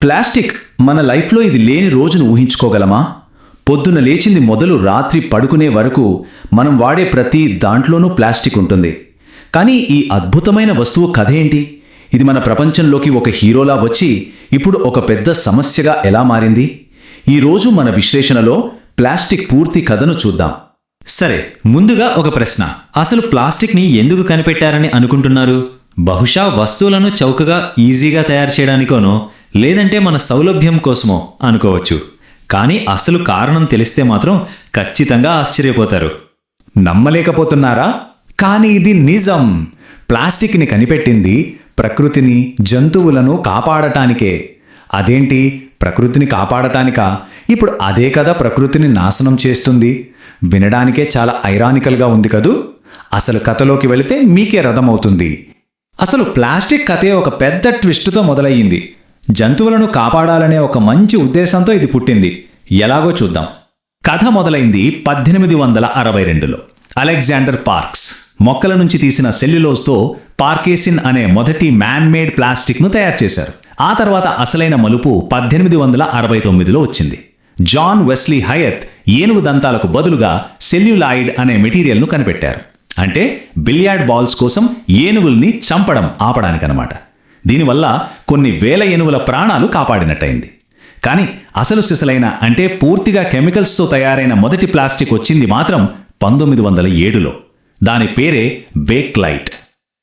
Plastic మన లైఫ్లో ఇది లేని రోజును ఊహించుకోగలమా? పొద్దున లేచింది మొదలు రాత్రి పడుకునే వరకు మనం వాడే ప్రతి దాంట్లోనూ ప్లాస్టిక్ ఉంటుంది. కానీ ఈ అద్భుతమైన వస్తువు కథ ఏంటి? ఇది మన ప్రపంచంలోకి ఒక హీరోలా వచ్చి ఇప్పుడు ఒక పెద్ద సమస్యగా ఎలా మారింది? ఈరోజు మన విశ్లేషణలో ప్లాస్టిక్ పూర్తి కథను చూద్దాం. సరే, ముందుగా ఒక ప్రశ్న. అసలు ప్లాస్టిక్ని ఎందుకు కనిపెట్టారని అనుకుంటున్నారు? బహుశా వస్తువులను చౌకగా ఈజీగా తయారు చేయడానికోనో లేదంటే మన సౌలభ్యం కోసమో అనుకోవచ్చు. కానీ అసలు కారణం తెలిస్తే మాత్రం ఖచ్చితంగా ఆశ్చర్యపోతారు. నమ్మలేకపోతున్నారా? కానీ ఇది నిజం. ప్లాస్టిక్ని కనిపెట్టింది ప్రకృతిని, జంతువులను కాపాడటానికే. అదేంటి, ప్రకృతిని కాపాడటానికా? ఇప్పుడు అదే కదా ప్రకృతిని నాశనం చేస్తుంది. వినడానికే చాలా ఐరానికల్గా ఉంది కదూ. అసలు కథలోకి వెళితే మీకే రథమవుతుంది. అసలు ప్లాస్టిక్ కథే ఒక పెద్ద ట్విస్టుతో మొదలయ్యింది. జంతువులను కాపాడాలనే ఒక మంచి ఉద్దేశంతో ఇది పుట్టింది. ఎలాగో చూద్దాం. కథ మొదలైంది 1862లో. అలెగ్జాండర్ పార్క్స్ మొక్కల నుంచి తీసిన సెల్యులోజ్తో పార్కేసిన్ అనే మొదటి మ్యాన్ మేడ్ ప్లాస్టిక్ను తయారు చేశారు. ఆ తర్వాత అసలైన మలుపు 1869లో వచ్చింది. జాన్ వెస్లీ హయత్ ఏనుగు దంతాలకు బదులుగా సెల్యులాయిడ్ అనే మెటీరియల్ను కనిపెట్టారు. అంటే బిలియార్డ్ బాల్స్ కోసం ఏనుగుల్ని చంపడం ఆపడానికనమాట. దీనివల్ల కొన్ని వేల ఏనుగుల ప్రాణాలు కాపాడినట్టయింది. కానీ అసలు సిసలైన అంటే పూర్తిగా కెమికల్స్తో తయారైన మొదటి ప్లాస్టిక్ వచ్చింది మాత్రం 1907లో. దాని పేరే బేక్లైట్.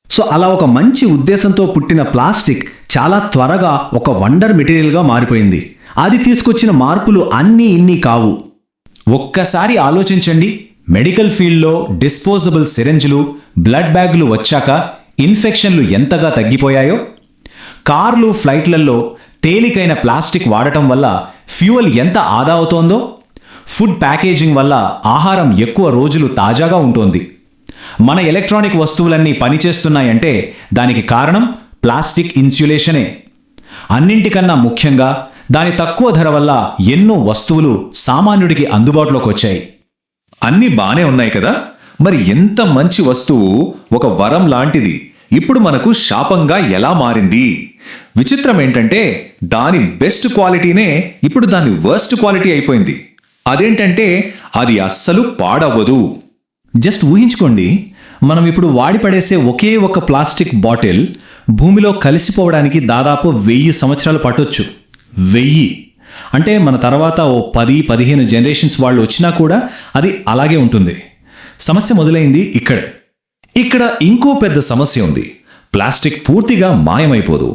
సో అలా ఒక మంచి ఉద్దేశంతో పుట్టిన ప్లాస్టిక్ చాలా త్వరగా ఒక వండర్ మెటీరియల్గా మారిపోయింది. అది తీసుకొచ్చిన మార్పులు అన్నీ ఇన్ని కావు. ఒక్కసారి ఆలోచించండి. మెడికల్ ఫీల్డ్లో డిస్పోజబుల్ సిరెంజ్లు, బ్లడ్ బ్యాగులు వచ్చాక ఇన్ఫెక్షన్లు ఎంతగా తగ్గిపోయాయో. కార్లు, ఫ్లైట్లలో తేలికైన ప్లాస్టిక్ వాడటం వల్ల ఫ్యూయల్ ఎంత ఆదా అవుతోందో. ఫుడ్ ప్యాకేజింగ్ వల్ల ఆహారం ఎక్కువ రోజులు తాజాగా ఉంటోంది. మన ఎలక్ట్రానిక్ వస్తువులన్నీ పనిచేస్తున్నాయంటే దానికి కారణం ప్లాస్టిక్ ఇన్సులేషనే. అన్నింటికన్నా ముఖ్యంగా దాని తక్కువ ధర వల్ల ఎన్నో వస్తువులు సామాన్యుడికి అందుబాటులోకి వచ్చాయి. అన్నీ బానే ఉన్నాయి కదా. మరి ఎంత మంచి వస్తువు ఒక వరం లాంటిది ఇప్పుడు మనకు శాపంగా ఎలా మారింది? విచిత్రం ఏంటంటే దాని బెస్ట్ క్వాలిటీనే ఇప్పుడు దాని వర్స్ట్ క్వాలిటీ అయిపోయింది. అదేంటంటే అది అస్సలు పాడవ్వదు. జస్ట్ ఊహించుకోండి, మనం ఇప్పుడు వాడి పడేసే ఒకే ఒక ప్లాస్టిక్ బాటిల్ భూమిలో కలిసిపోవడానికి దాదాపు 1000 సంవత్సరాలు పట్టొచ్చు. 1000 అంటే మన తర్వాత ఓ 10-15 జనరేషన్స్ వాళ్ళు వచ్చినా కూడా అది అలాగే ఉంటుంది. సమస్య మొదలైంది ఇక్కడే. ఇక్కడ ఇంకో పెద్ద సమస్య ఉంది. ప్లాస్టిక్ పూర్తిగా మాయమైపోదు.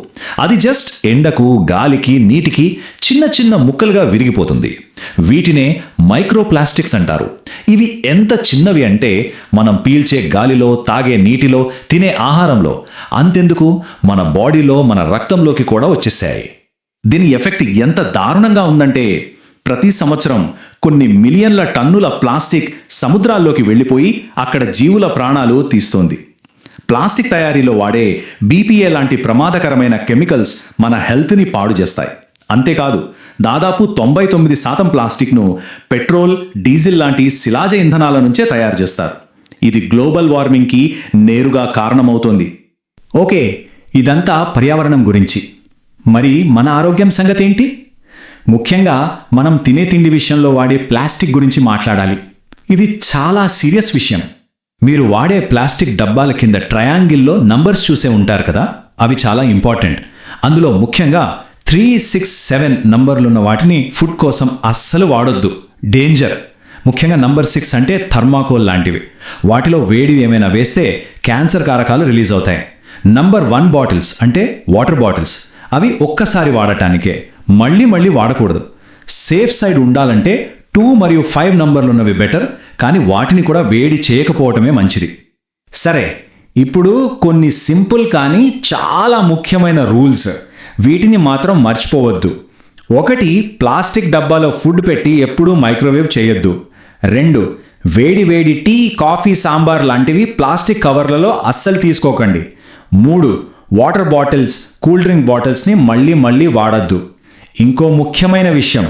అది జస్ట్ ఎండకు, గాలికి, నీటికి చిన్న చిన్న ముక్కలుగా విరిగిపోతుంది. వీటినే మైక్రోప్లాస్టిక్స్ అంటారు. ఇవి ఎంత చిన్నవి అంటే మనం పీల్చే గాలిలో, తాగే నీటిలో, తినే ఆహారంలో, అంతెందుకు మన బాడీలో, మన రక్తంలోకి కూడా వచ్చేసాయి. దీని ఎఫెక్ట్ ఎంత దారుణంగా ఉందంటే ప్రతి సంవత్సరం కొన్ని మిలియన్ల టన్నుల ప్లాస్టిక్ సముద్రాల్లోకి వెళ్ళిపోయి అక్కడ జీవుల ప్రాణాలు తీస్తోంది. ప్లాస్టిక్ తయారీలో వాడే బీపీఏ లాంటి ప్రమాదకరమైన కెమికల్స్ మన హెల్త్ని పాడు చేస్తాయి. అంతేకాదు, దాదాపు 99% ప్లాస్టిక్ను పెట్రోల్, డీజిల్ లాంటి శిలాజ ఇంధనాల నుంచే తయారు చేస్తారు. ఇది గ్లోబల్ వార్మింగ్కి నేరుగా కారణమవుతోంది. ఓకే, ఇదంతా పర్యావరణం గురించి. మరి మన ఆరోగ్యం సంగతి ఏంటి? ముఖ్యంగా మనం తినే తిండి విషయంలో వాడే ప్లాస్టిక్ గురించి మాట్లాడాలి. ఇది చాలా సీరియస్ విషయం. మీరు వాడే ప్లాస్టిక్ డబ్బాల కింద ట్రయాంగిల్లో నంబర్స్ చూసే ఉంటారు కదా, అవి చాలా ఇంపార్టెంట్. అందులో ముఖ్యంగా 3, 6, 7 నంబర్లున్న వాటిని ఫుడ్ కోసం అస్సలు వాడొద్దు. డేంజర్. ముఖ్యంగా నంబర్ 6 అంటే థర్మాకోల్ లాంటివి. వాటిలో వేడి ఏమైనా వేస్తే క్యాన్సర్ కారకాలు రిలీజ్ అవుతాయి. నంబర్ 1 బాటిల్స్ అంటే వాటర్ బాటిల్స్. అవి ఒక్కసారి వాడటానికే, మళ్ళీ మళ్ళీ వాడకూడదు. సేఫ్ సైడ్ ఉండాలంటే 2 మరియు 5 నంబర్లున్నవి బెటర్. కానీ వాటిని కూడా వేడి చేయకపోవటమే మంచిది. సరే, ఇప్పుడు కొన్ని సింపుల్ కానీ చాలా ముఖ్యమైన రూల్స్. వీటిని మాత్రం మర్చిపోవద్దు. 1, ప్లాస్టిక్ డబ్బాలో ఫుడ్ పెట్టి ఎప్పుడూ మైక్రోవేవ్ చేయొద్దు. 2, వేడి వేడి టీ, కాఫీ, సాంబార్ లాంటివి ప్లాస్టిక్ కవర్లలో అస్సలు తీసుకోకండి. 3, వాటర్ బాటిల్స్, కూల్ డ్రింక్ బాటిల్స్ని మళ్ళీ మళ్ళీ వాడద్దు. ఇంకో ముఖ్యమైన విషయం,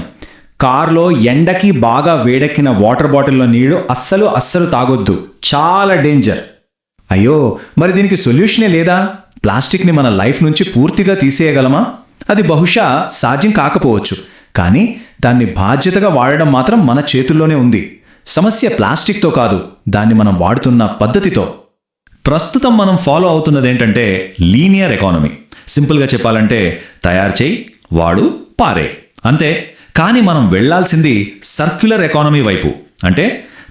కార్లో ఎండకి బాగా వేడెక్కిన వాటర్ బాటిల్లో నీళ్లు అస్సలు తాగొద్దు. చాలా డేంజర్. అయ్యో, మరి దీనికి సొల్యూషనే లేదా? ప్లాస్టిక్ని మన లైఫ్ నుంచి పూర్తిగా తీసేయగలమా? అది బహుశా సాధ్యం కాకపోవచ్చు, కానీ దాన్ని బాధ్యతగా వాడడం మాత్రం మన చేతుల్లోనే ఉంది. సమస్య ప్లాస్టిక్తో కాదు, దాన్ని మనం వాడుతున్న పద్ధతితో. ప్రస్తుతం మనం ఫాలో అవుతున్నది ఏంటంటే లీనియర్ ఎకానమీ. సింపుల్గా చెప్పాలంటే తయారు చేయి, వాడు, పారే, అంతే. కానీ మనం వెళ్లాల్సింది సర్క్యులర్ ఎకానమీ వైపు. అంటే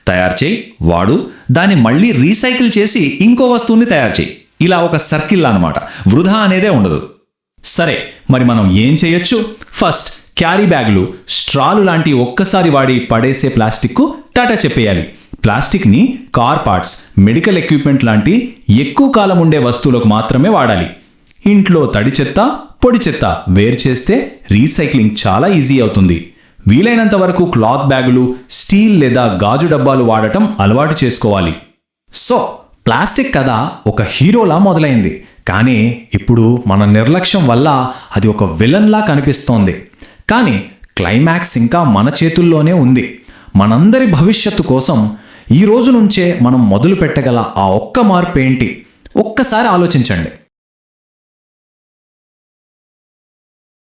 తయారు చేయి, వాడు, దాన్ని మళ్ళీ రీసైకిల్ చేసి ఇంకో వస్తువుని తయారు చేయి. ఇలా ఒక సర్కిల్ అన్నమాట. వృధా అనేదే ఉండదు. సరే, మరి మనం ఏం చేయొచ్చు? ఫస్ట్, క్యారీ బ్యాగులు, స్ట్రాలు లాంటి ఒక్కసారి వాడి పడేసే ప్లాస్టిక్కు టాటా చెప్పేయాలి. ప్లాస్టిక్ని కార్ పార్ట్స్, మెడికల్ ఎక్విప్మెంట్ లాంటి ఎక్కువ కాలం ఉండే వస్తువులకు మాత్రమే వాడాలి. ఇంట్లో తడి చెత్త, పొడి చెత్త వేరు చేస్తే రీసైక్లింగ్ చాలా ఈజీ అవుతుంది. వీలైనంత వరకు క్లాత్ బ్యాగులు, స్టీల్ లేదా గాజు డబ్బాలు వాడటం అలవాటు చేసుకోవాలి. సో ప్లాస్టిక్ కథ ఒక హీరోలా మొదలైంది, కానీ ఇప్పుడు మన నిర్లక్ష్యం వల్ల అది ఒక విలన్లా కనిపిస్తోంది. కానీ క్లైమాక్స్ ఇంకా మన చేతుల్లోనే ఉంది. మనందరి భవిష్యత్తు కోసం ఈ రోజు నుంచే మనం మొదలు పెట్టగల ఆ ఒక్క మార్పు ఏంటి? ఒక్కసారి ఆలోచించండి.